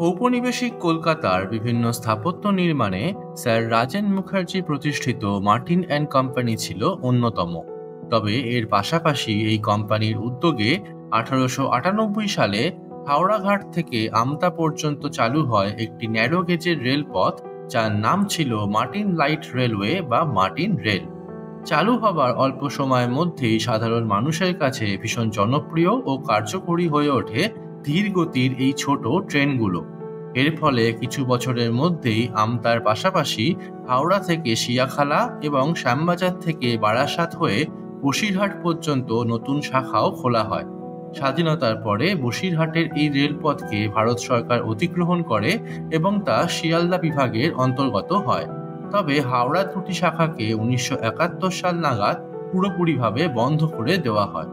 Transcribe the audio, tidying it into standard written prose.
ঔপনিবেশিক কলকাতার বিভিন্ন স্থাপত্য নির্মাণে স্যার রাজেন মুখার্জি প্রতিষ্ঠিত মার্টিন অ্যান্ড কোম্পানি ছিল অন্যতম। তবে এর পাশাপাশি এই কোম্পানির উদ্যোগে 1898 সালে হাওড়াঘাট থেকে আমতা পর্যন্ত চালু হয় একটি ন্যারো গেজের রেলপথ, যার নাম ছিল মার্টিন লাইট রেলওয়ে বা মার্টিন রেল। চালু হবার অল্প সময়ের মধ্যেই সাধারণ মানুষের কাছে ভীষণ জনপ্রিয় ও কার্যকরী হয়ে ওঠে ধীর গতির এই ছোট ট্রেনগুলো। এর ফলে কিছু বছরের মধ্যেই আমতার পাশাপাশি হাওড়া থেকে শিয়াখালা এবং শ্যামবাজার থেকে বারাসাত হয়ে বসিরহাট পর্যন্ত নতুন শাখাও খোলা হয়। স্বাধীনতার পরে বসিরহাটের এই রেলপথকে ভারত সরকার অধিগ্রহণ করে এবং তা শিয়ালদা বিভাগের অন্তর্গত হয়। তবে হাওড়া দুটি শাখাকে 1971 সাল নাগাদ পুরোপুরিভাবে বন্ধ করে দেওয়া হয়।